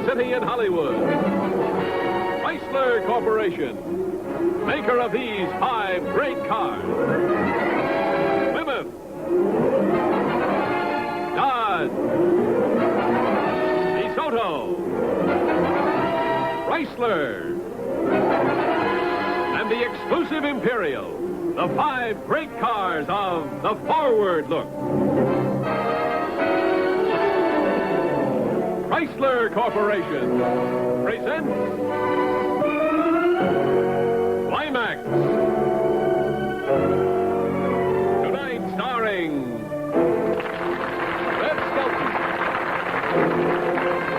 Sun City in Hollywood. Chrysler Corporation, maker of these 5 great cars. Plymouth, Dodge, DeSoto, Chrysler, and the exclusive Imperial, the 5 great cars of the forward look. Chrysler Corporation presents Climax. Tonight starring Red Skelton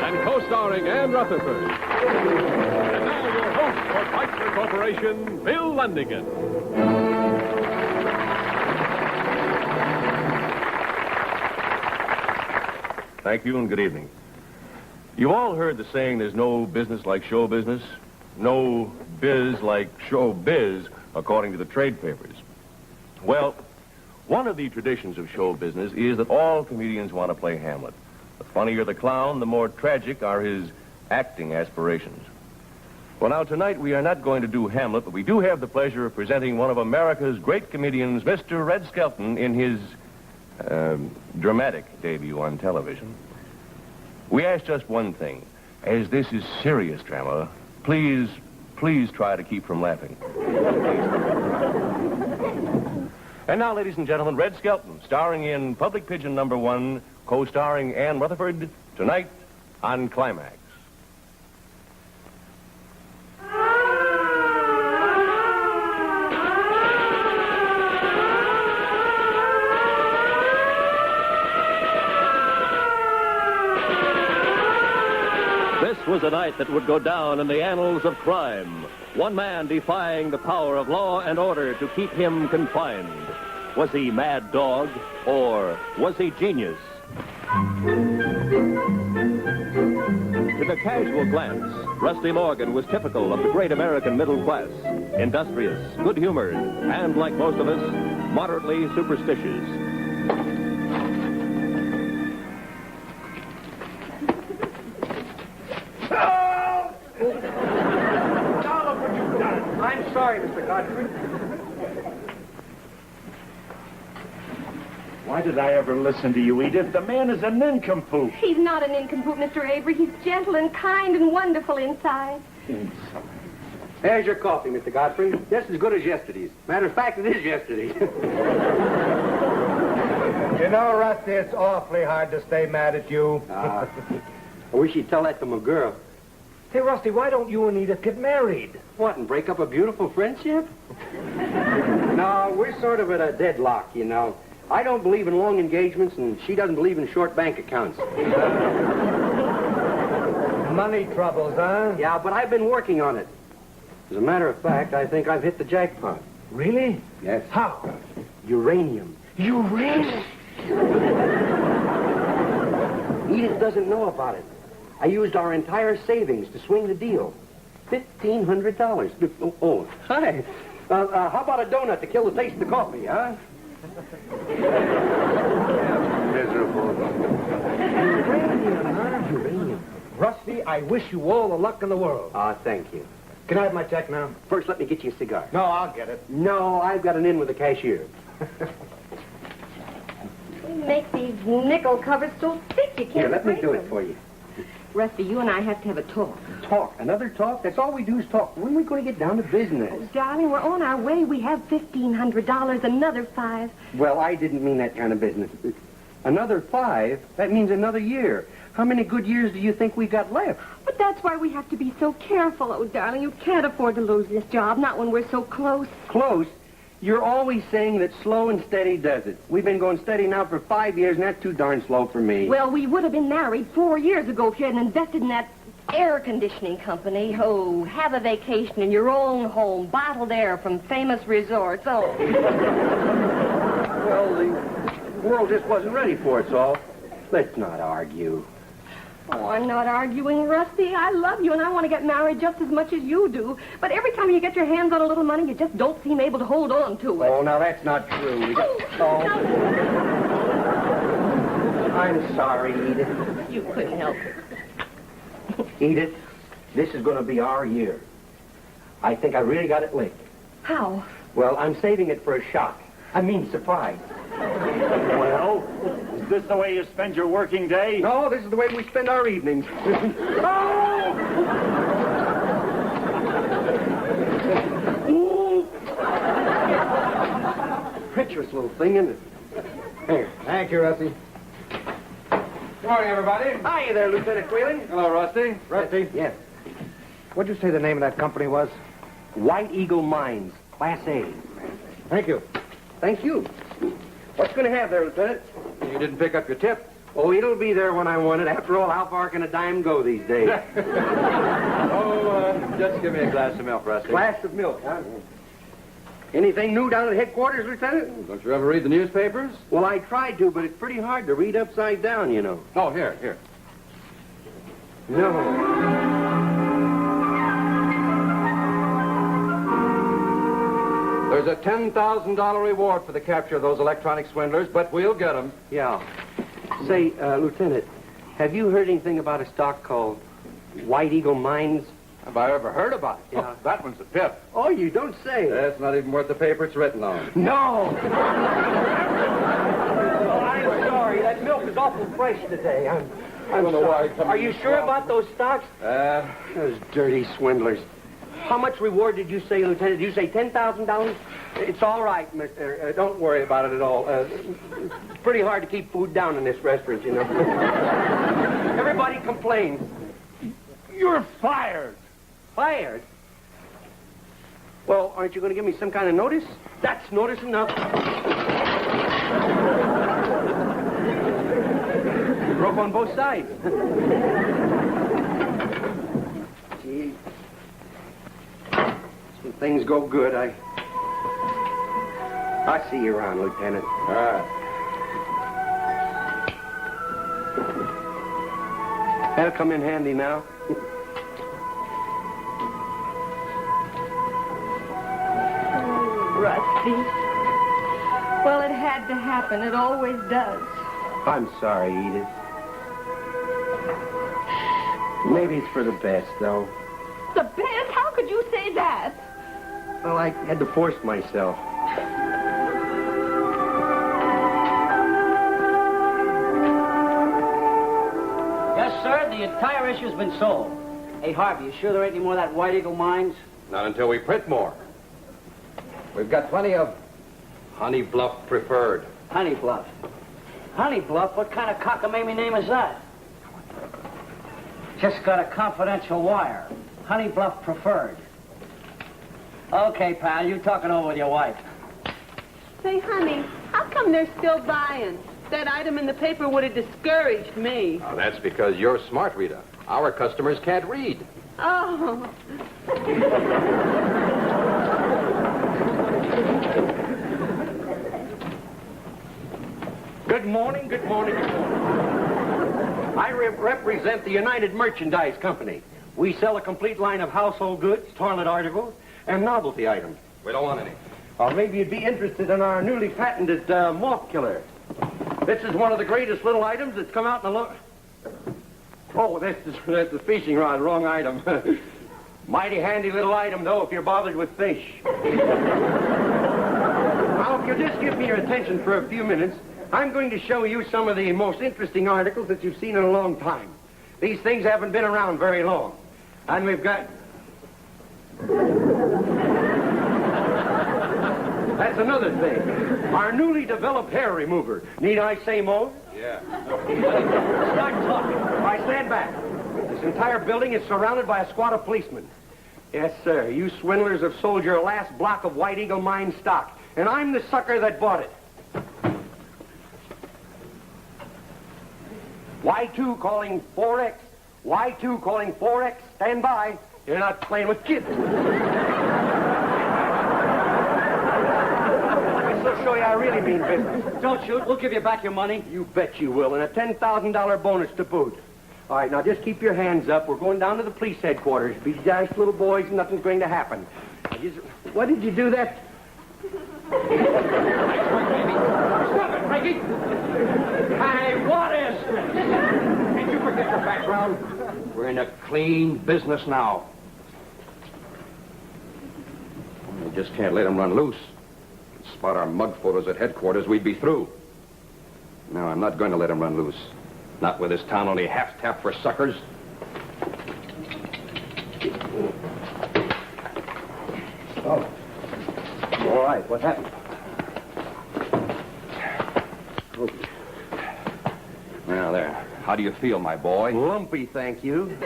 and co-starring Ann Rutherford. And now your host for Chrysler Corporation, Bill Lundigan. Thank you and good evening. You've all heard the saying, there's no business like show business, no biz like show biz, according to the trade papers. Well, one of the traditions of show business is that all comedians want to play Hamlet. The funnier the clown, the more tragic are his acting aspirations. Well, now, tonight we are not going to do Hamlet, but we do have the pleasure of presenting one of America's great comedians, Mr. Red Skelton, in his dramatic debut on television. We ask just one thing. As this is serious drama, please try to keep from laughing. And now, ladies and gentlemen, Red Skelton, starring in Public Pigeon #1, co-starring Ann Rutherford, tonight on Climax. This was a night that would go down in the annals of crime. One man defying the power of law and order to keep him confined. Was he mad dog or was he genius? To the casual glance, Rusty Morgan was typical of the great American middle class. Industrious, good-humored, and like most of us, moderately superstitious. I'm sorry, Mr. Godfrey. Why did I ever listen to you, Edith? The man is a nincompoop. He's not a nincompoop, Mr. Avery. He's gentle and kind and wonderful inside. There's your coffee, Mr. Godfrey. Just as good as yesterday's. Matter of fact, it is yesterday. You know, Rusty, it's awfully hard to stay mad at you. I wish you'd tell that to my girl. Hey, Rusty, why don't you and Edith get married? What, and break up a beautiful friendship? No, we're sort of at a deadlock, you know. I don't believe in long engagements, and she doesn't believe in short bank accounts. Money troubles, huh? Yeah, but I've been working on it. As a matter of fact, I think I've hit the jackpot. Really? Yes. How? Uranium. Uranium? Edith doesn't know about it. I used our entire savings to swing the deal. $1,500. Oh, hi. How about a donut to kill the taste of the coffee, huh? Miserable. Uranium, huh? Uranium. Rusty, I wish you all the luck in the world. Thank you. Can I have my check now? First, let me get you a cigar. No, I'll get it. No, I've got an in with the cashier. We make these nickel covers so thick you can't Here, let me break do it them. for you. Rusty, you and I have to have a talk. Talk? Another talk? That's all we do is talk. When are we going to get down to business? Oh, darling, we're on our way. We have $1,500, another 5. Well, I didn't mean that kind of business. Another 5? That means another year. How many good years do you think we got left? But that's why we have to be so careful, oh, darling. You can't afford to lose this job, not when we're so close. Close? You're always saying that slow and steady does it. We've been going steady now for 5 years, and that's too darn slow for me. Well, we would have been married 4 years ago if you hadn't invested in that air conditioning company. Oh, have a vacation in your own home, bottled air from famous resorts. Oh. Well, the world just wasn't ready for it, so let's not argue. Oh, I'm not arguing, Rusty. I love you, and I want to get married just as much as you do. But every time you get your hands on a little money, you just don't seem able to hold on to it. Oh, now that's not true. I'm sorry, Edith. You couldn't help it. Edith, this is going to be our year. I think I really got it licked. How? Well, I'm saving it for a shock. I mean, surprise. Well, is this the way you spend your working day? No, this is the way we spend our evenings. Treacherous little thing, isn't it? Here. Thank you, Rusty. Good morning, everybody. Hi there, Lieutenant Whelan. Hello, Rusty. Rusty, Yes. what'd you say the name of that company was? White Eagle Mines, Class A. Thank you. Thank you. What's going to have there, Lieutenant? You didn't pick up your tip. Oh, it'll be there when I want it. After all, how far can a dime go these days? Just give me a glass of milk, Rusty. Glass of milk, huh? Anything new down at headquarters, Lieutenant? Don't you ever read the newspapers? Well, I tried to, but it's pretty hard to read upside down, you know. Oh, here. No. There's a $10,000 reward for the capture of those electronic swindlers, but we'll get them. Yeah. Say, Lieutenant, have you heard anything about a stock called White Eagle Mines? Have I ever heard about it? Yeah. Oh, that one's a tip. Oh, you don't say. That's not even worth the paper it's written on. No. Oh, I'm sorry. That milk is awful fresh today. I don't know why. Are you sure about those stocks? Those dirty swindlers. How much reward did you say, Lieutenant? Did you say $10,000? It's all right, mister. Don't worry about it at all. It's pretty hard to keep food down in this restaurant, you know. Everybody complains. You're fired. Fired? Well, aren't you going to give me some kind of notice? That's notice enough. You broke on both sides. Gee. When things go good, I'll see you around, Lieutenant. All right. That'll come in handy now. Rusty. Well, it had to happen. It always does. I'm sorry, Edith. Maybe it's for the best, though. The best? How could you say that? Well, I had to force myself. Yes, sir. The entire issue's been sold. Hey, Harvey, you sure there ain't any more of that White Eagle Mines? Not until we print more. We've got plenty of Honey Bluff Preferred. Honey Bluff. Honey Bluff? What kind of cockamamie name is that? Just got a confidential wire. Honey Bluff Preferred. Okay, pal, you talking over with your wife. Say, honey, how come they're still buying? That item in the paper would have discouraged me. Oh, that's because you're smart, Rita. Our customers can't read. Oh. Good morning, good morning, good morning. I represent the United Merchandise Company. We sell a complete line of household goods, toilet articles, and novelty items. We don't want any. Or maybe you'd be interested in our newly patented moth killer. This is one of the greatest little items that's come out in a long... Oh, that's the fishing rod, wrong item. Mighty handy little item, though, if you're bothered with fish. Now, if you'll just give me your attention for a few minutes, I'm going to show you some of the most interesting articles that you've seen in a long time. These things haven't been around very long. And we've got... That's another thing. Our newly developed hair remover. Need I say more? Yeah. Start talking. All right, stand back. This entire building is surrounded by a squad of policemen. Yes, sir. You swindlers have sold your last block of White Eagle Mine stock. And I'm the sucker that bought it. Y2 calling 4X. Y2 calling 4X. Stand by. You're not playing with kids. This'll show you I really mean business. Don't shoot. We'll give you back your money. You bet you will, and a $10,000 bonus to boot. All right, now just keep your hands up. We're going down to the police headquarters. Be nice little boys, and nothing's going to happen. What did you do that? Stop it, Frankie. Hey, what is this? Did you forget your background? We're We're in a clean business now. We just can't let him run loose. Spot our mug photos at headquarters, we'd be through. No, I'm not going to let him run loose. Not with this town only half tapped for suckers. Oh. All right, what happened? Oh. Now, there. How do you feel, my boy? Lumpy, thank you.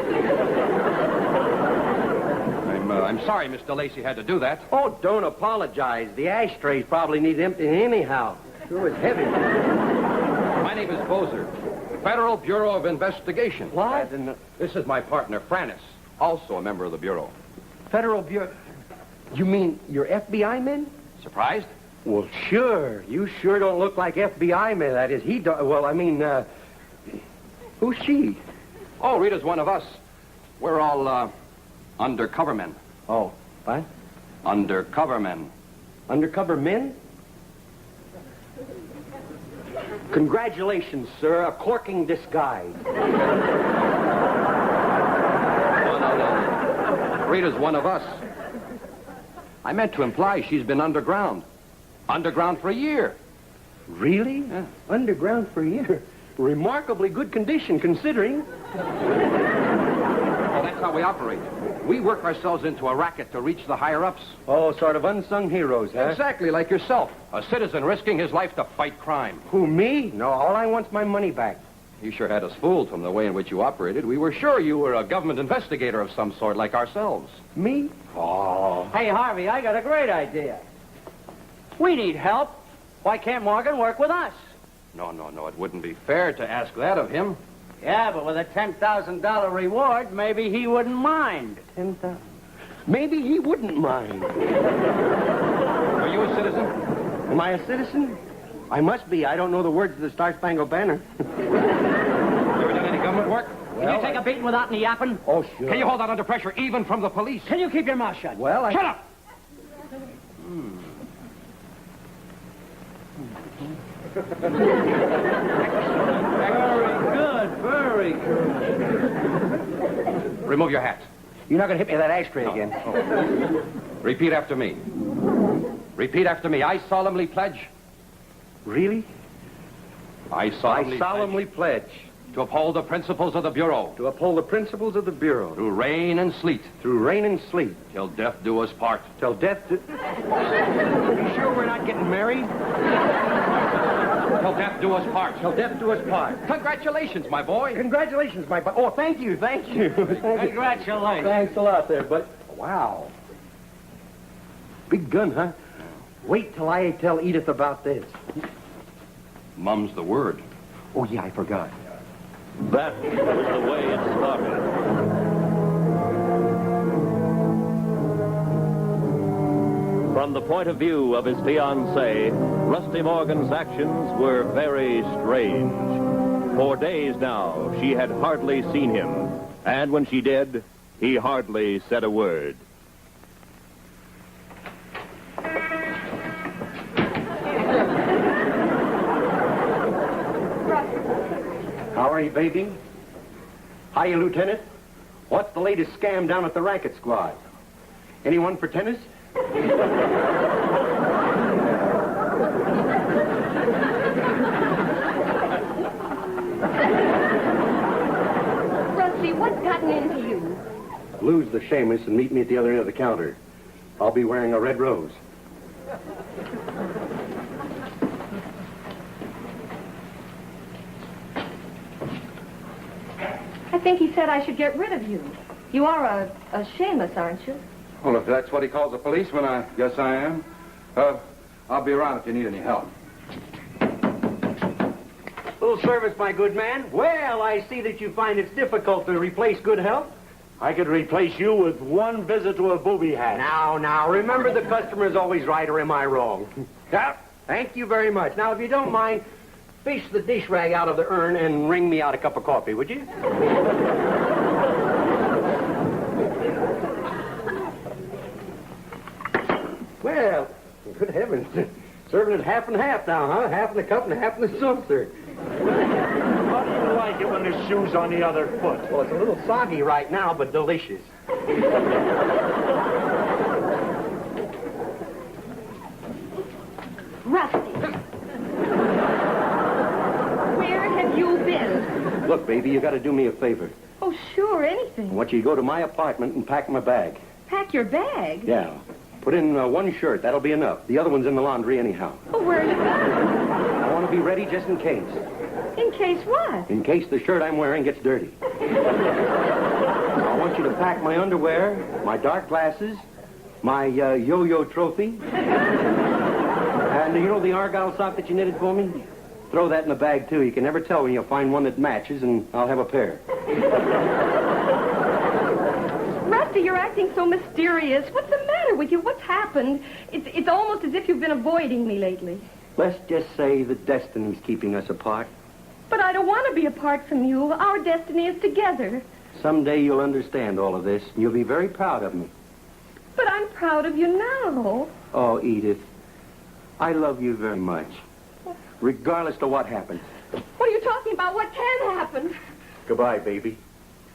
I'm sorry Mr. Lacey had to do that. Oh, don't apologize. The ashtrays probably need emptying anyhow. Sure is heavy. My name is Bozer, Federal Bureau of Investigation. What? This is my partner, Frannis, also a member of the Bureau. Federal Bureau... You mean your FBI men? Surprised? Well, sure. You sure don't look like FBI men. That is, he don't... Well, I mean, who's she? Oh, Rita's one of us. We're all, undercover men. Oh, what? Undercover men. Undercover men? Congratulations, sir. A corking disguise. No. Rita's one of us. I meant to imply she's been underground. Underground for a year. Really? Yeah. Underground for a year. Remarkably good condition, considering. Well, that's how we operate. We work ourselves into a racket to reach the higher-ups. Oh, sort of unsung heroes, huh? Exactly like yourself. A citizen risking his life to fight crime. Who, me? No, all I want's my money back. You sure had us fooled from the way in which you operated. We were sure you were a government investigator of some sort like ourselves. Me? Oh. Hey, Harvey, I got a great idea. We need help. Why can't Morgan work with us? No. It wouldn't be fair to ask that of him. Yeah, but with a $10,000 reward, maybe he wouldn't mind. 10,000. Maybe he wouldn't mind. Are you a citizen? Am I a citizen? I must be. I don't know the words of the Star-Spangled Banner. You ever done any government work? Can you take a beating without any yapping? Oh, sure. Can you hold out under pressure even from the police? Can you keep your mouth shut? Well, Shut up! Very good. Remove your hat. You're not going to hit me with that ashtray again. Oh. Repeat after me. Repeat after me. I solemnly pledge. Really? I solemnly pledge to uphold the principles of the Bureau. to uphold the principles of the Bureau. Through rain and sleet. Through rain and sleet. Till death do us part. Till death do... You sure we're not getting married? Till death do us part. Till death do us part. Congratulations, my boy. Congratulations, my boy. Oh, thank you. Congratulations. Thanks a lot there, but... Wow. Big gun, huh? Wait till I tell Edith about this. Mum's the word. Oh, yeah, I forgot. That was the way it started. From the point of view of his fiancée, Rusty Morgan's actions were very strange. For days now, she had hardly seen him. And when she did, he hardly said a word. How are you, baby? Hiya, Lieutenant. What's the latest scam down at the racket squad? Anyone for tennis? Rusty, what's gotten into you? Lose the Seamus and meet me at the other end of the counter. I'll be wearing a red rose. I think he said I should get rid of you. You are a Seamus, aren't you? Well, if that's what he calls a policeman, I guess I am. I'll be around if you need any help. Little service, my good man. Well, I see that you find it's difficult to replace good health. I could replace you with one visit to a booby hat. Now, remember the customer's always right, or am I wrong? Yeah. Thank you very much. Now, if you don't mind, fish the dish rag out of the urn and wring me out a cup of coffee, would you? Well, good heavens. Serving it half and half now, huh? Half in the cup and half in the saucer. What do you like it when the shoe's on the other foot? Well, it's a little soggy right now, but delicious. Rusty. Where have you been? Look, baby, you got to do me a favor. Oh, sure, I anything. want you to go to my apartment and pack my bag. Pack your bag. Yeah. Put in one shirt. That'll be enough. The other one's in the laundry anyhow. Oh, where are you going? I want to be ready just in case. In case what? In case the shirt I'm wearing gets dirty. I want you to pack my underwear, my dark glasses, my yo-yo trophy, and you know the Argyle sock that you knitted for me? Throw that in the bag, too. You can never tell when you'll find one that matches, and I'll have a pair. Rusty, you're acting so mysterious. What's the matter with you? What's happened? It's almost as if you've been avoiding me lately. Let's just say that destiny's keeping us apart. But I don't want to be apart from you. Our destiny is together. Someday you'll understand all of this, and you'll be very proud of me. But I'm proud of you now. Oh, Edith, I love you very much, regardless of what happens. What are you talking about? What can happen? Goodbye, baby.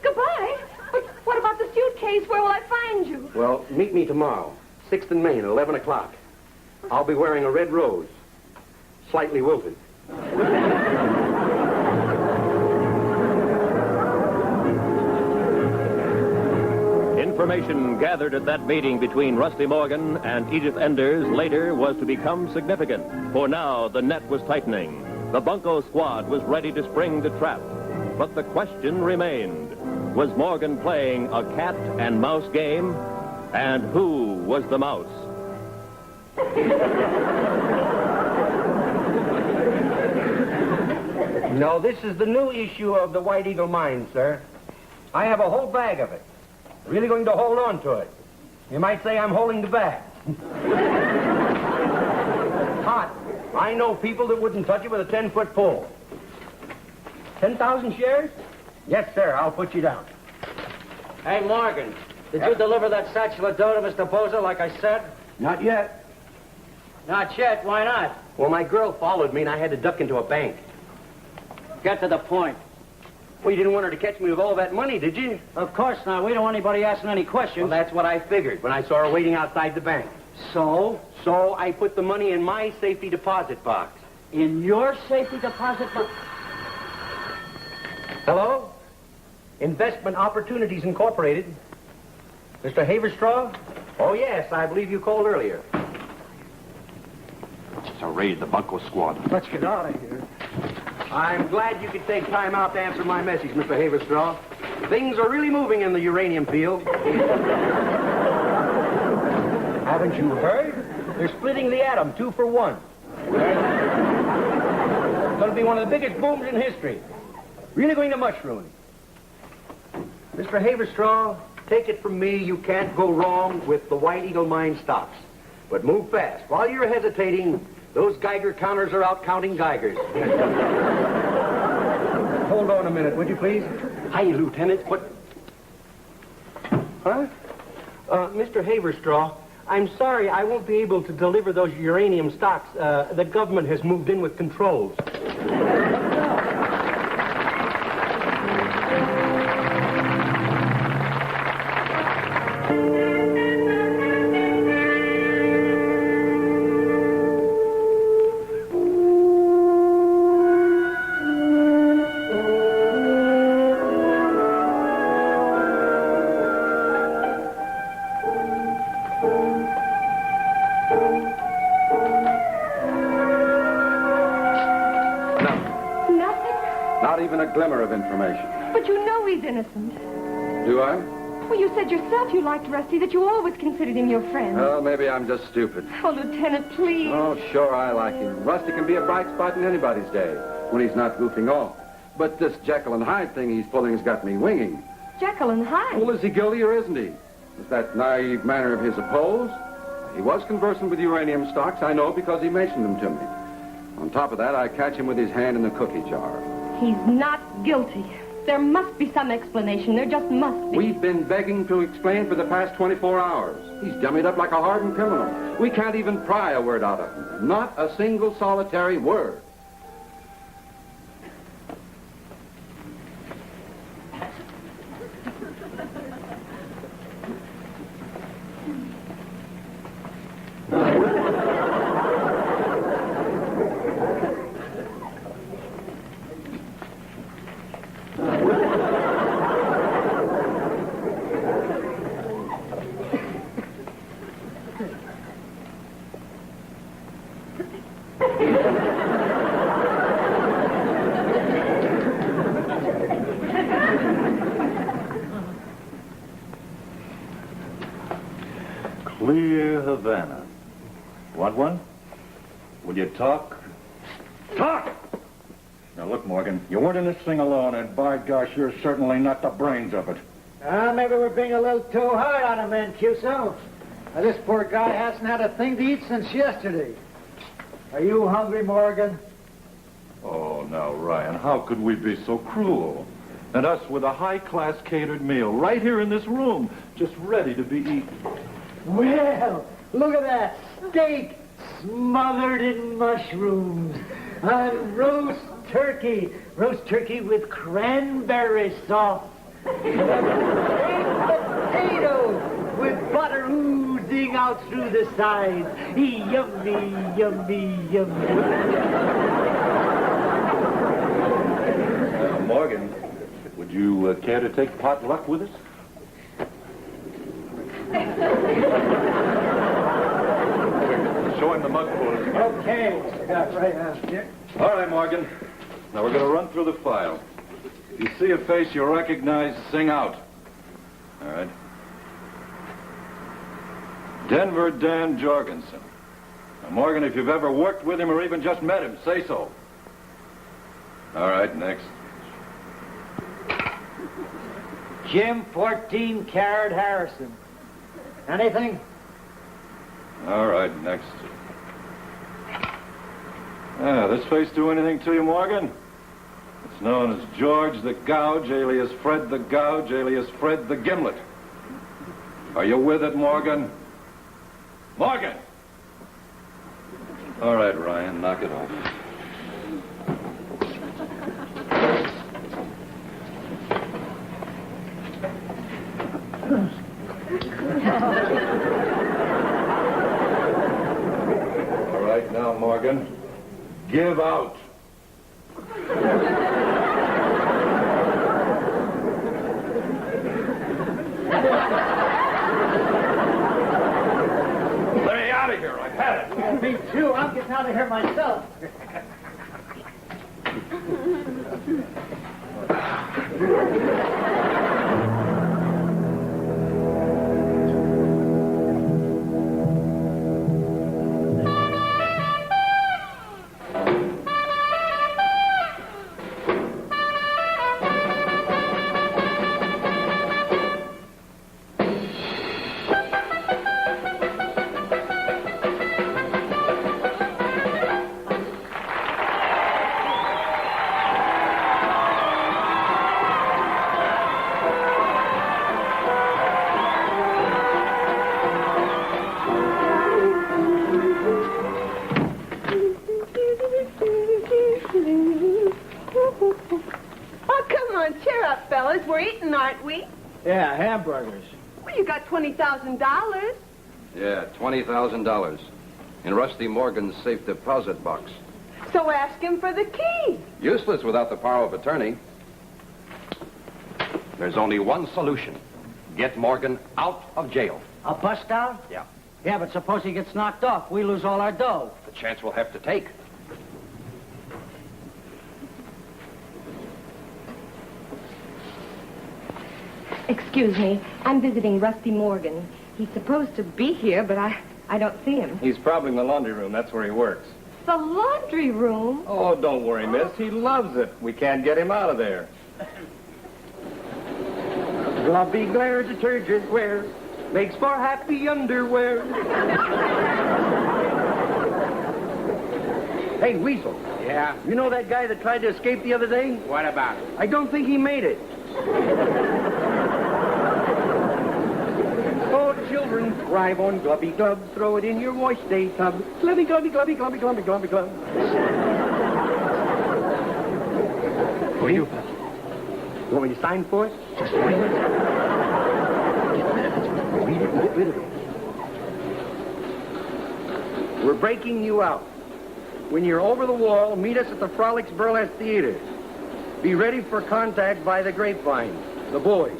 Goodbye. But what about the suitcase? Where will I find you? Well, meet me tomorrow, 6th and Main, at 11 o'clock. I'll be wearing a red rose, slightly wilted. Information gathered at that meeting between Rusty Morgan and Edith Enders later was to become significant, for now the net was tightening. The Bunko squad was ready to spring the trap. But the question remained, was Morgan playing a cat and mouse game? And who was the mouse? No, this is the new issue of the White Eagle Mine, sir. I have a whole bag of it. Really going to hold on to it. You might say I'm holding the bag. Hot. I know people that wouldn't touch it with a 10-foot pole. 10,000 shares? Yes, sir. I'll put you down. Hey, Morgan, did you deliver that satchel of dough to Mr. Bozo like I said? Not yet. Not yet. Why not? Well, my girl followed me, and I had to duck into a bank. Get to the point. Well, you didn't want her to catch me with all that money, did you? Of course not. We don't want anybody asking any questions. Well, that's what I figured when I saw her waiting outside the bank. So? So I put the money in my safety deposit box. In your safety deposit box? Hello? Investment Opportunities Incorporated. Mr. Haverstraw? Oh, yes, I believe you called earlier. It's a raid, the Bunko squad. Let's get out of here. I'm glad you could take time out to answer my message, Mr. Haverstraw. Things are really moving in the uranium field. Haven't you heard? They're splitting the atom 2 for 1. It's going to be one of the biggest booms in history. Really going to mushroom. Mr. Haverstraw, take it from me, you can't go wrong with the White Eagle Mine stocks. But move fast. While you're hesitating, those Geiger counters are out counting Geigers. Hold on a minute, would you please? Hi, Lieutenant. What? Huh? Mr. Haverstraw, I'm sorry I won't be able to deliver those uranium stocks. The government has moved in with controls. Not even a glimmer of information. But you know he's innocent. Do I? Well, you said yourself you liked Rusty, that you always considered him your friend. Well, maybe I'm just stupid. Oh, Lieutenant, please. Oh, sure, I like him. Rusty can be a bright spot in anybody's day when he's not goofing off. But this Jekyll and Hyde thing he's pulling has got me winging. Jekyll and Hyde? Well, is he guilty or isn't he? Is that naive manner of his opposed? He was conversant with uranium stocks, I know, because he mentioned them to me. On top of that, I catch him with his hand in the cookie jar. He's not guilty. There must be some explanation. There just must be. We've been begging to explain for the past 24 hours. He's dummied up like a hardened criminal. We can't even pry a word out of him. Not a single solitary word. Clear Havana. Want one? Will you talk? Talk! Now, look, Morgan, you weren't in this thing alone, and by gosh, you're certainly not the brains of it. Maybe we're being a little too hard on him, Mancuso. This poor guy hasn't had a thing to eat since yesterday. Are you hungry, Morgan? Oh, now, Ryan, how could we be so cruel? And us with a high-class catered meal right here in this room, just ready to be eaten. Well, look at that steak smothered in mushrooms and roast turkey with cranberry sauce. Baked potatoes with butter oozing out through the sides. Yummy, yummy, yummy. Morgan, would you care to take potluck with us? Show him the mug for us. Okay, got right out here. All right, Morgan. Now we're going to run through the file. If you see a face you recognize, sing out. All right. Denver Dan Jorgensen. Now, Morgan, if you've ever worked with him or even just met him, say so. All right, next. Jim 14 Carat Harrison. Anything? All right, next. This face do anything to you, Morgan? It's known as George the Gouge, alias Fred the Gouge, alias Fred the Gimlet. Are you with it, Morgan? Morgan! All right, Ryan, knock it off. All right, now, Morgan, give out. Let me out of here. I've had it. Me too. I'm getting out of here myself. Yeah, hamburgers. Well, you got $20,000. Yeah, $20,000 in Rusty Morgan's safe deposit box. So ask him for the key. Useless without the power of attorney. There's only one solution. Get Morgan out of jail. A bust out? Yeah. Yeah, but suppose he gets knocked off. We lose all our dough. The chance we'll have to take. Excuse me. I'm visiting Rusty Morgan. He's supposed to be here, but I don't see him. He's probably in the laundry room. That's where he works. The laundry room? Oh, don't worry, miss. He loves it. We can't get him out of there. Globby glare detergent wear makes for happy underwear. Hey, Weasel. Yeah? You know that guy that tried to escape the other day? What about it? I don't think he made it. Oh, children, thrive on Glubby Glub. Throw it in your wash day tub. Glubby, glubby, glubby, glubby, glubby, glubby, glub. For you. You want me to sign for it? Just sign it. Read it and get rid of it. We're breaking you out. When you're over the wall, meet us at the Frolics Burlesque Theater. Be ready for contact by the grapevine. The boys.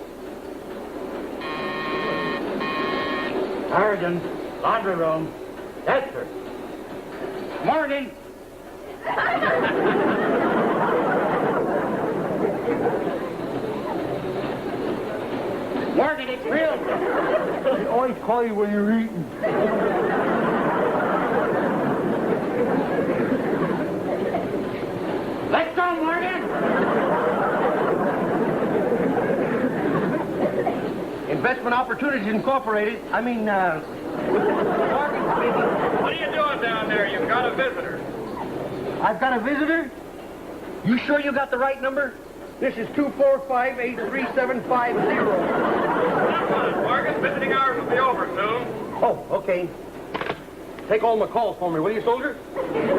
Harrigan, laundry room. That's her. Morgan! Morgan, it's real. Oh, always call you when you're eating. Let's go, Morgan! Investment Opportunities Incorporated. Morgan speaking. What are you doing down there? You've got a visitor. I've got a visitor? You sure you got the right number? This is 245-83750. Come on, Morgan. Visiting hours will be over soon. Oh, okay. Take all my calls for me, will you, soldier? Hey,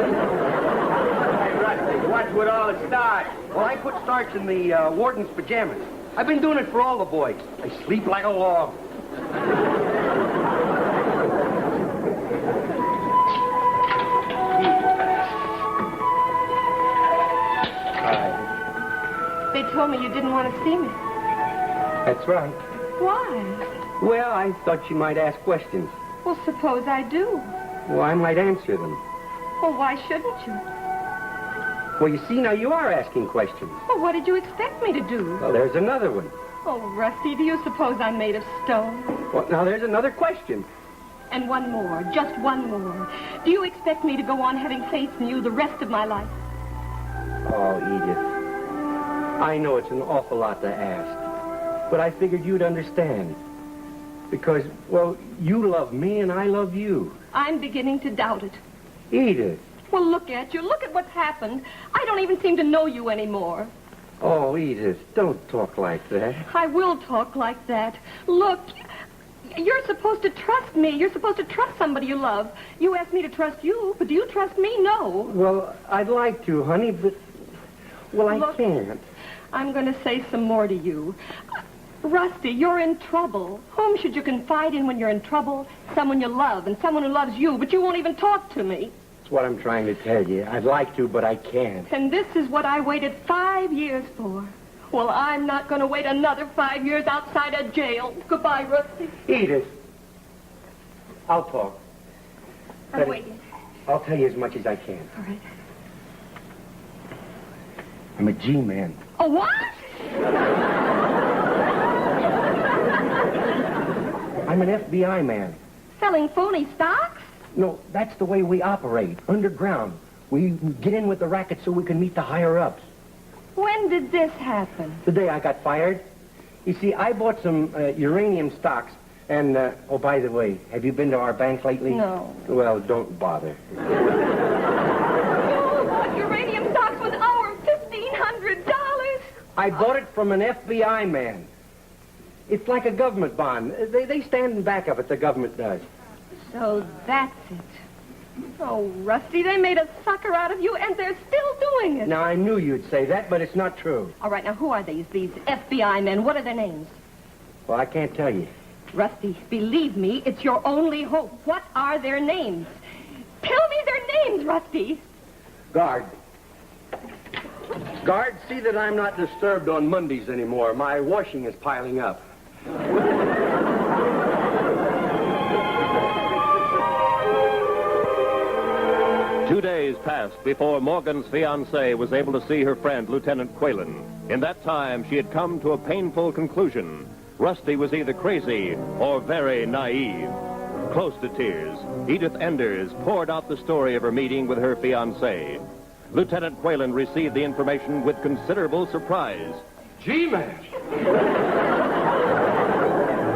Rusty, what's with all the starch? Well, I put starch in the warden's pajamas. I've been doing it for all the boys. They sleep like a log. They told me you didn't want to see me. That's right. Why? Well, I thought you might ask questions. Well, suppose I do. Well, I might answer them. Well, why shouldn't you? Well, you see, now you are asking questions. Well, what did you expect me to do? Well, there's another one. Oh, Rusty, do you suppose I'm made of stone? Well, now there's another question. And one more, just one more. Do you expect me to go on having faith in you the rest of my life? Oh, Edith. I know it's an awful lot to ask, but I figured you'd understand. Because, well, you love me and I love you. I'm beginning to doubt it. Edith. Well, look at you. Look at what's happened. I don't even seem to know you anymore. Oh, Edith, don't talk like that. I will talk like that. Look, you're supposed to trust me. You're supposed to trust somebody you love. You asked me to trust you, but do you trust me? No. Well, I'd like to, honey, but... Well, I can't. I'm going to say some more to you. Rusty, you're in trouble. Whom should you confide in when you're in trouble? Someone you love and someone who loves you, but you won't even talk to me. That's what I'm trying to tell you. I'd like to, but I can't. And this is what I waited 5 years for. Well, I'm not going to wait another 5 years outside a jail. Goodbye, Rusty. Edith. I'll talk. I'm waiting. I'll tell you as much as I can. All right. I'm a G-man. A what? I'm an FBI man. Selling phony stocks? No, that's the way we operate. Underground. We get in with the racket so we can meet the higher-ups. When did this happen? The day I got fired. You see, I bought some uranium stocks. And, oh, by the way, have you been to our bank lately? No. Well, don't bother. You bought uranium stocks with our $1,500? I bought it from an FBI man. It's like a government bond. They stand in back of it, the government does. So that's it. Oh, Rusty, they made a sucker out of you, and they're still doing it. Now, I knew you'd say that, but it's not true. All right, now, who are these FBI men? What are their names? Well, I can't tell you. Rusty, believe me, it's your only hope. What are their names? Tell me their names, Rusty. Guard. Guard, see that I'm not disturbed on Mondays anymore. My washing is piling up. 2 days passed before Morgan's fiancée was able to see her friend, Lieutenant Quaylen. In that time, she had come to a painful conclusion. Rusty was either crazy or very naive. Close to tears, Edith Enders poured out the story of her meeting with her fiancé. Lieutenant Quaylen received the information with considerable surprise. G-Man!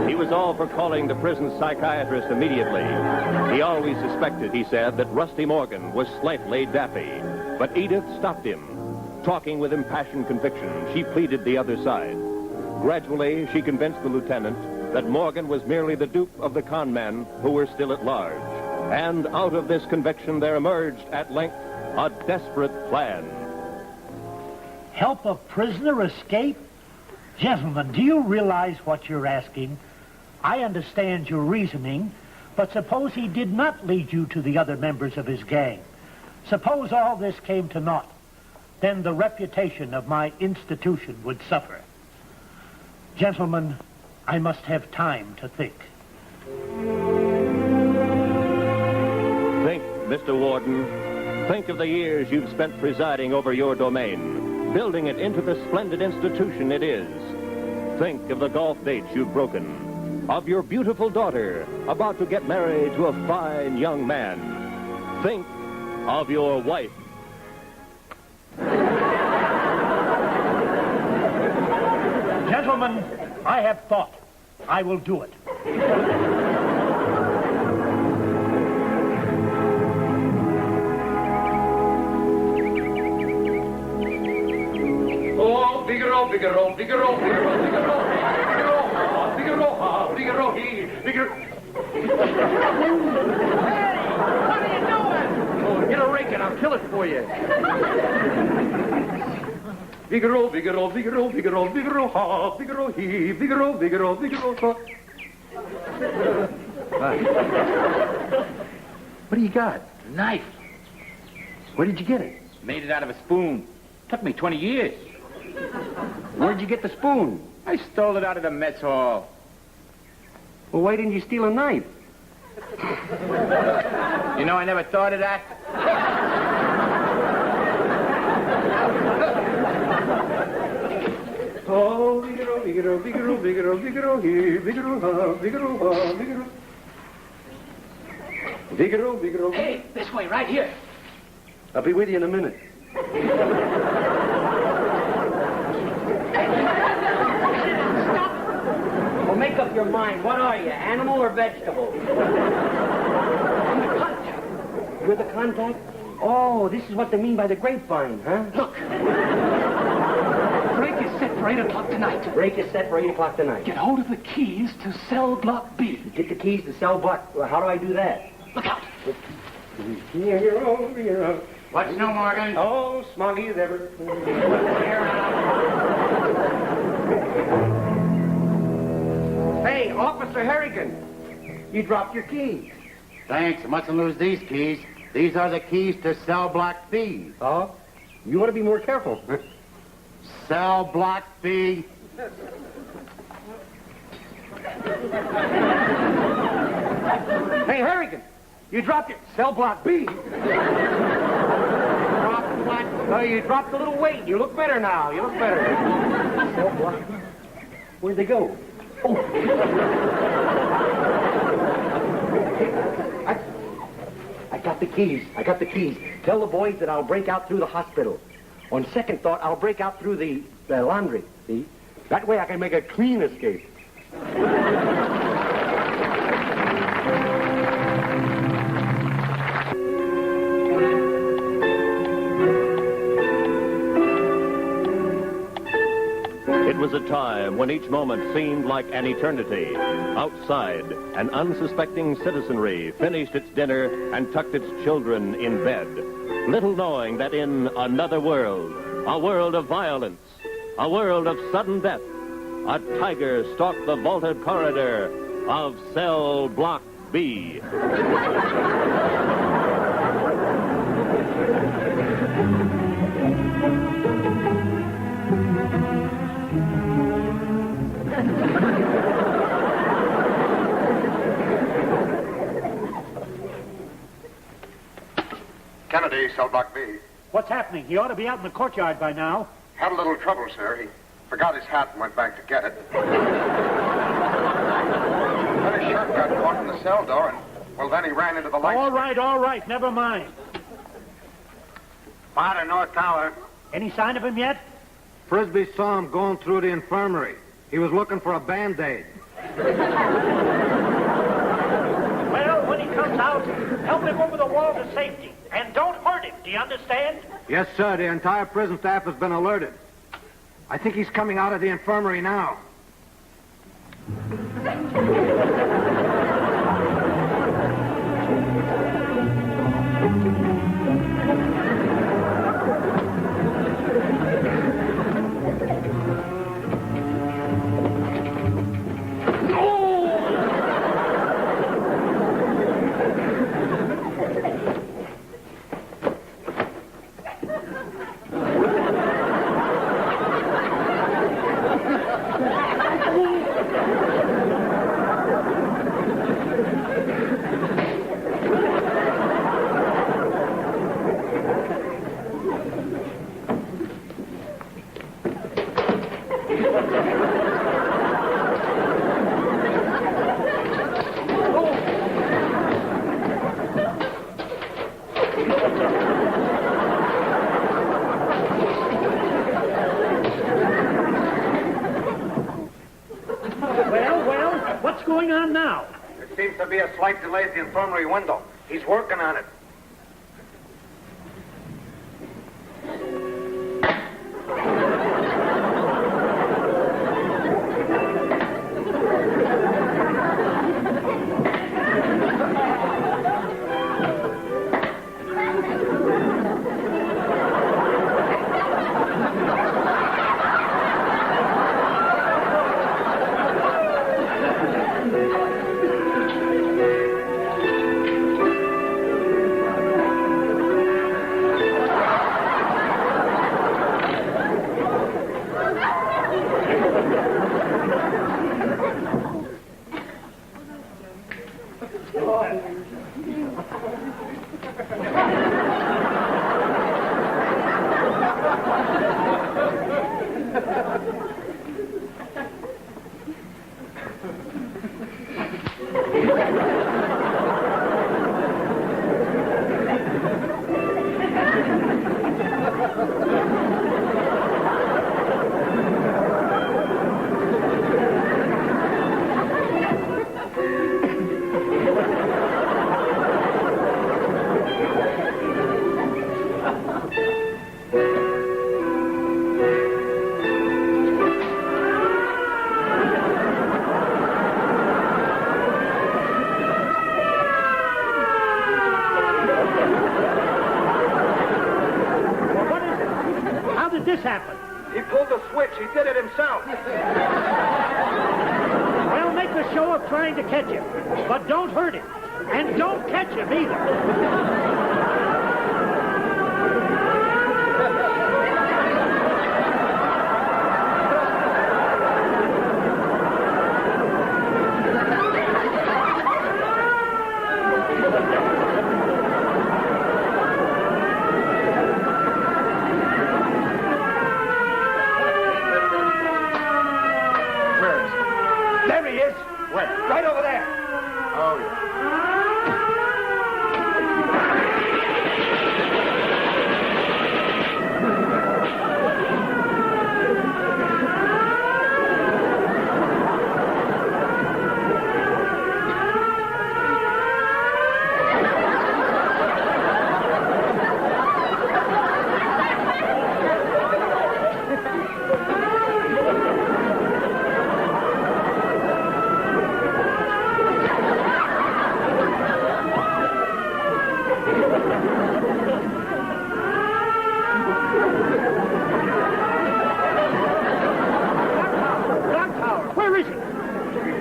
He was all for calling the prison psychiatrist immediately. He always suspected, he said, that Rusty Morgan was slightly daffy. But Edith stopped him. Talking with impassioned conviction, she pleaded the other side. Gradually, she convinced the lieutenant that Morgan was merely the dupe of the con men who were still at large. And out of this conviction, there emerged, at length, a desperate plan. Help a prisoner escape? Gentlemen, do you realize what you're asking? I understand your reasoning, but suppose he did not lead you to the other members of his gang. Suppose all this came to naught. Then the reputation of my institution would suffer. Gentlemen, I must have time to think. Think, Mr. Warden. Think of the years you've spent presiding over your domain, building it into the splendid institution it is. Think of the golf dates you've broken. of your beautiful daughter about to get married to a fine young man. Think of your wife. Gentlemen, I have thought. I will do it. Oh, Figaro, Figaro, Figaro, Figaro, Figaro, Figaro, Figaro, Figaro, Figaro. What are you doing? Oh, get a rake and I'll kill it for you. Figaro, Figaro, Figaro, Figaro, Figaro, ha, Figaro, he, Figaro, Figaro, Figaro, ha. What do you got? Knife. Where did you get it? Made it out of a spoon. Took me 20 years. Where'd you get the spoon? I stole it out of the mess hall. Well, why didn't you steal a knife? You know, I never thought of that. Oh, Figaro, Figaro, Figaro, Figaro, Figaro, he, Figaro, ha, Figaro, ha, Figaro. Figaro, Figaro. Hey, this way, right here. I'll be with you in a minute. Well, make up your mind. What are you, animal or vegetable? You're the contact? Oh, this is what they mean by the grapevine, huh? Look. Break is set for 8 o'clock tonight. Break is set for 8 o'clock tonight. Get hold of the keys to cell block B. Get the keys to cell block. Well, how do I do that? Look out. Figaro. What's new, Morgan? Oh, smoggy as ever. Hey, Officer Harrigan, you dropped your keys. Thanks. I mustn't lose these keys. These are the keys to cell block B. Oh? You ought to be more careful. Cell block B. Hey, Harrigan, you dropped your cell block B. Dropped what? Oh, you dropped a little weight. You look better now. You look better. Cell block. Where'd they go? Oh. I got the keys. I got the keys. Tell the boys that I'll break out through the hospital. On second thought, I'll break out through the laundry. See? That way I can make a clean escape. It was a time when each moment seemed like an eternity. Outside, an unsuspecting citizenry finished its dinner and tucked its children in bed, little knowing that in another world, a world of violence, a world of sudden death, a tiger stalked the vaulted corridor of cell block B. Kennedy, cell block B. What's happening? He ought to be out in the courtyard by now. Had a little trouble, sir. He forgot his hat and went back to get it. Then his shirt got caught in the cell door, and, well, then he ran into the light. All right. Never mind. Potter, North Tower. Any sign of him yet? Frisbee saw him going through the infirmary. He was looking for a Band-Aid. Well, when he comes out, help him over the wall to safety. And don't hurt him. Do you understand? Yes, sir. The entire prison staff has been alerted. I think he's coming out of the infirmary now. going on now? There seems to be a slight delay at the infirmary window. He's working on it. This happened? He pulled the switch. He did it himself. Well, make a show of trying to catch him, but don't hurt him. And don't catch him either. Right over there. Oh, yeah.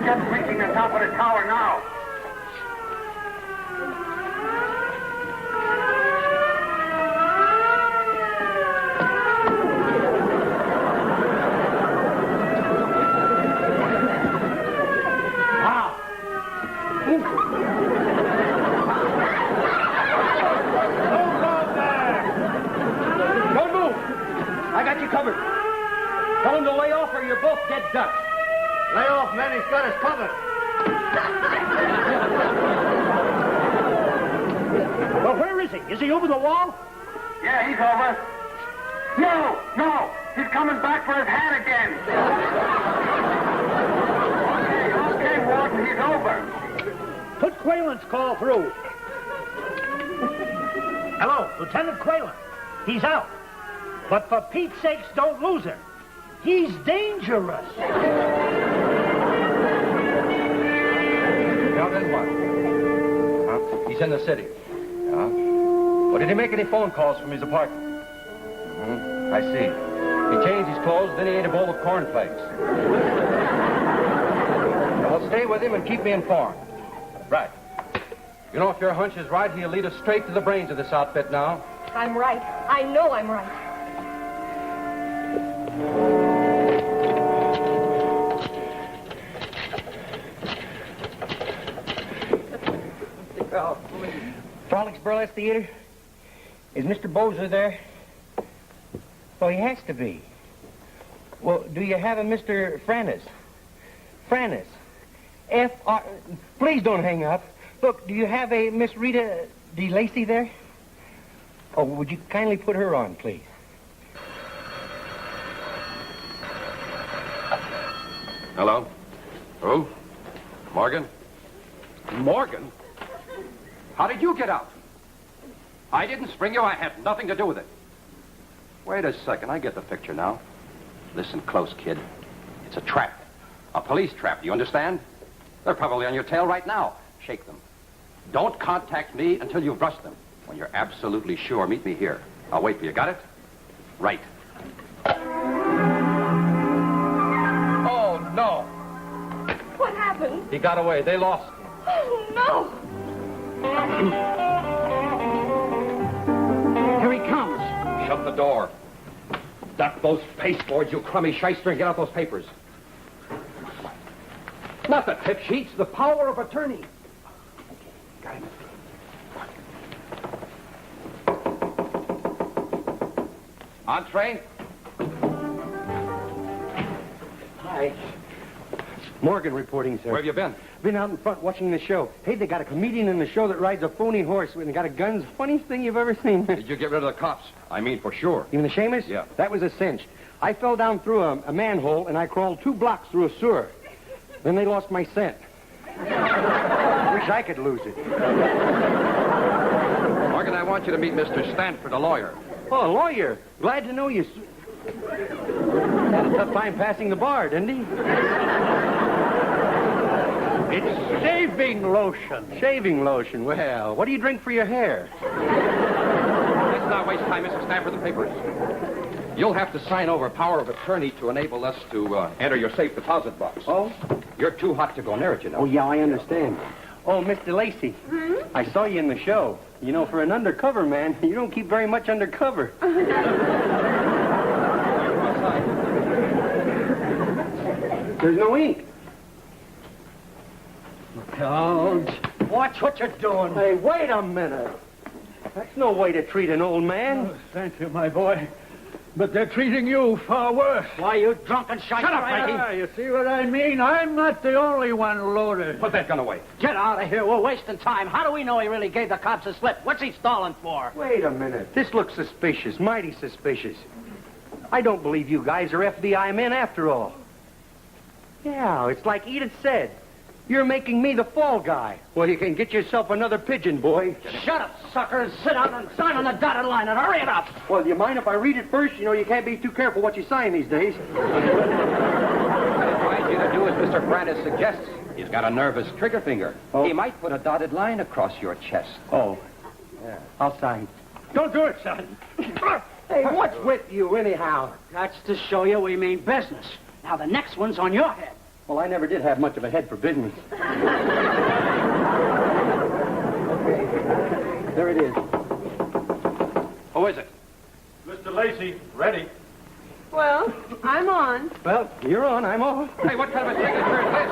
Just reaching the top of the tower now. Wow. Don't move. I got you covered. Tell him to lay off or you're both dead ducks. Lay off, man. He's got us covered. Well, where is he? Is he over the wall? Yeah, he's over. No. He's coming back for his hat again. Okay, Warden, he's over. Put Quaylen's call through. Hello, Lieutenant Quaylen. He's out. But for Pete's sakes, don't lose him. He's dangerous. Now then what? Huh? He's in the city. Yeah? Well, did he make any phone calls from his apartment? Mm-hmm. I see. He changed his clothes, then he ate a bowl of cornflakes. Well, stay with him and keep me informed. Right. You know, if your hunch is right, he'll lead us straight to the brains of this outfit now. I'm right. I know I'm right. Frolics Burlesque Theater? Is Mr. Bozer there? Well, he has to be. Well, do you have a Mr. Frannis? Frannis. F-R... Please don't hang up. Look, do you have a Miss Rita DeLacy there? Oh, would you kindly put her on, please? Hello? Who? Morgan? Morgan? How did you get out? I didn't spring you. I had nothing to do with it. Wait a second. I get the picture now. Listen close, kid. It's a trap. A police trap. Do you understand? They're probably on your tail right now. Shake them. Don't contact me until you've brushed them. When you're absolutely sure, meet me here. I'll wait for you. Got it? Right. Oh, no. What happened? He got away. They lost him. Oh, no. Here he comes. Shut the door. Duck those pasteboards, you crummy shyster, and get out those papers. Not the tip sheets, the power of attorney. Got him. Entree. Hi. Morgan reporting, sir. Where have you been? Been out in front watching the show. Hey, they got a comedian in the show that rides a phony horse and got a gun. Funniest thing you've ever seen. Did you get rid of the cops? I mean, for sure. You mean the Seamus? Yeah. That was a cinch. I fell down through a manhole and I crawled 2 blocks through a sewer. Then they lost my scent. Wish I could lose it. Morgan, I want you to meet Mr. Stanford, a lawyer. Oh, a lawyer. Glad to know you. Had a tough time passing the bar, didn't he? It's shaving lotion. Shaving lotion. Well, what do you drink for your hair? Let's not waste time, Mr. Stanford, the papers. You'll have to sign over power of attorney to enable us to enter your safe deposit box. Oh? You're too hot to go near it, you know. Oh, yeah, I understand. Oh, Mr. Lacey. I saw you in the show. You know, for an undercover man, you don't keep very much undercover. There's no ink. Don't. Watch what you're doing. Hey, wait a minute. That's no way to treat an old man. Oh, thank you, my boy. But they're treating you far worse. Why, you drunken shite. Shut up, Frankie. Ah, you see what I mean? I'm not the only one loaded. Put that gun away. Get out of here. We're wasting time. How do we know he really gave the cops a slip? What's he stalling for? Wait a minute. This looks suspicious, mighty suspicious. I don't believe you guys are FBI men after all. Yeah, it's like Edith said. You're making me the fall guy. Well, you can get yourself another pigeon, boy. Shut up, sucker, and sit down and sign on the dotted line and hurry it up. Well, do you mind if I read it first? You know, you can't be too careful what you sign these days. What I advise you to do as Mr. Brandis suggests. He's got a nervous trigger finger. Oh. He might put a dotted line across your chest. Oh. Yeah. I'll sign. Don't do it, son. Hey, what's with you, anyhow? That's to show you we mean business. Now, the next one's on your head. Well, I never did have much of a head for business. Okay. There it is. Who is it? Mr. Lacey, ready. Well, I'm on. Well, you're on. I'm off. Hey, what kind of a signature is this?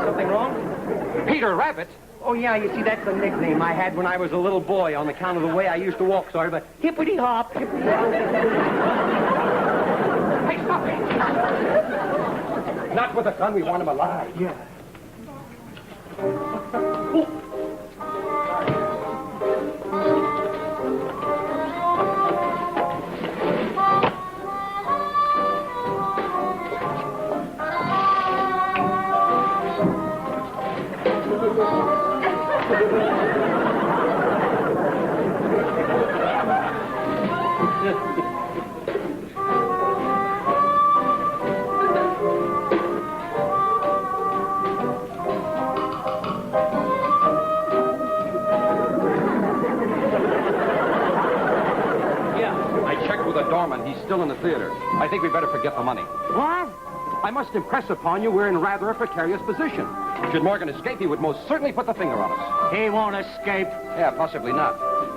Something wrong? Peter Rabbit? Oh, yeah, you see, that's a nickname I had when I was a little boy on account of the way I used to walk, sort of a hippity-hop, hippity-hop. Hey, stop it! Not with a gun. We want him alive. Yeah. He's still in the theater. I think we better forget the money. What? I must impress upon you we're in rather a precarious position. Should Morgan escape, he would most certainly put the finger on us. He won't escape. Yeah, possibly not.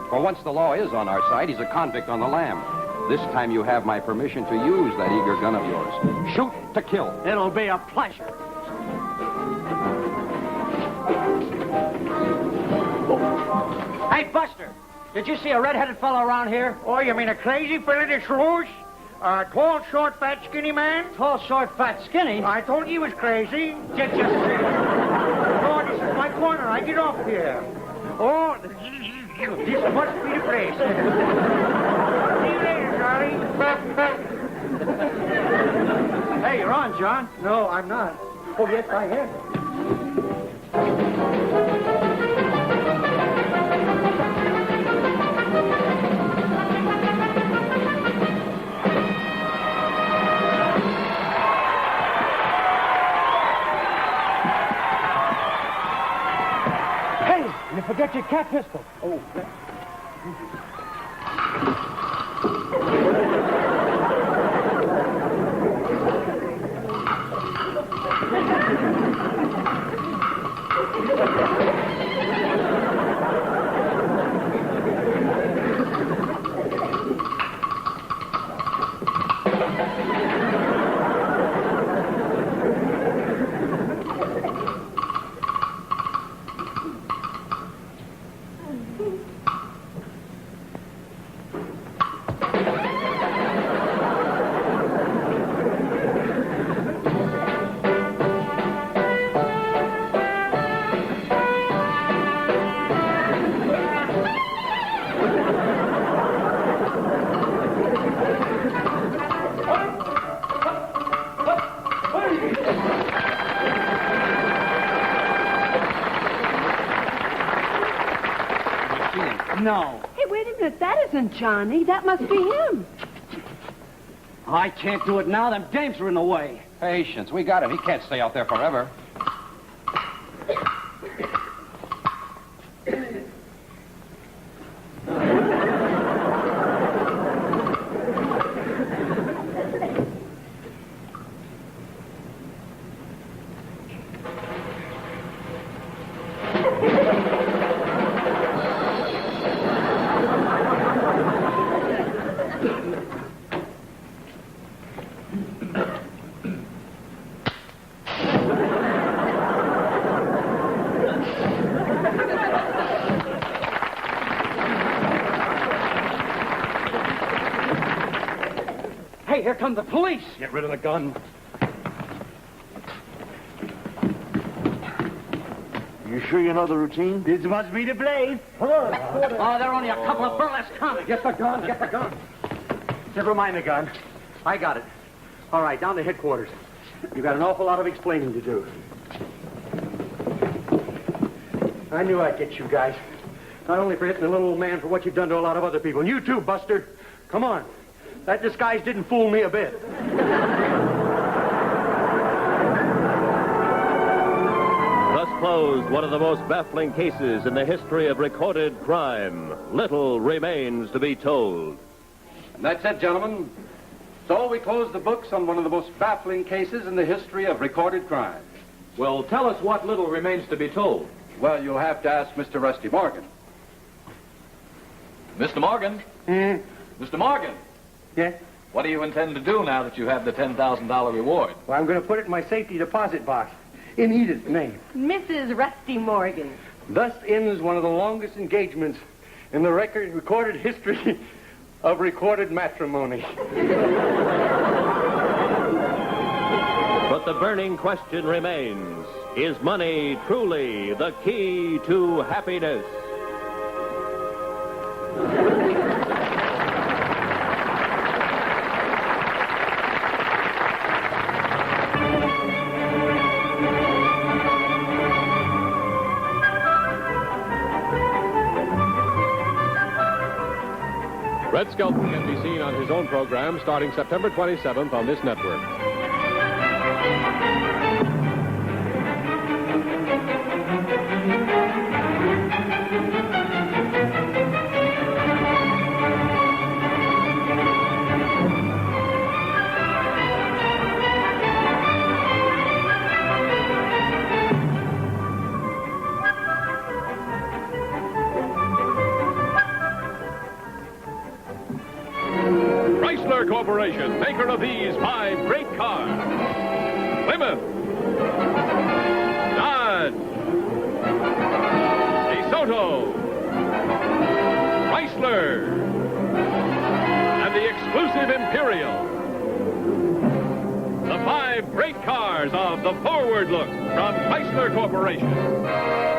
For once the law is on our side, he's a convict on the lam. This time you have my permission to use that eager gun of yours. Shoot to kill. It'll be a pleasure. Hey, Buster, did you see a red-headed fellow around here? Oh, you mean a crazy fella that's rouge? A tall, short, fat, skinny man? Tall, short, fat, skinny? I told you he was crazy. Just oh, this is my corner. I get off here. Oh, this must be the place. See you later, Charlie. Hey, you're on, John. No, I'm not. Oh, yes, I am. Hey, you forget your cat pistol. Oh, No. Hey, wait a minute. That isn't Johnny. That must be him. I can't do it now. Them dames are in the way. Patience. We got him. He can't stay out there forever. Hey, here come the police. Get rid of the gun. You sure you know the routine? This must be the place. Oh, they're only a couple of burlesque comics. get the gun, get the gun. Never mind the gun. I got it. All right, down to headquarters. You've got an awful lot of explaining to do. I knew I'd get you guys. Not only for hitting the little old man, for what you've done to a lot of other people. And you too, Buster. Come on. That disguise didn't fool me a bit. Thus closed one of the most baffling cases in the history of recorded crime. Little remains to be told. And that's it, gentlemen. So we close the books on one of the most baffling cases in the history of recorded crime. Well, tell us what little remains to be told. Well, you'll have to ask Mr. Rusty Morgan. Mr. Morgan? Mr. Morgan? Yeah? What do you intend to do now that you have the $10,000 reward? Well, I'm going to put it in my safety deposit box in Edith's name. Mrs. Rusty Morgan. Thus ends one of the longest engagements in the recorded history of recorded matrimony. But the burning question remains, is money truly the key to happiness? Red Skelton can be seen on his own program starting September 27th on this network. Chrysler Corporation, maker of these 5 great cars. Plymouth, Dodge, DeSoto, Chrysler, and the exclusive Imperial. The 5 great cars of the Forward Look from Chrysler Corporation.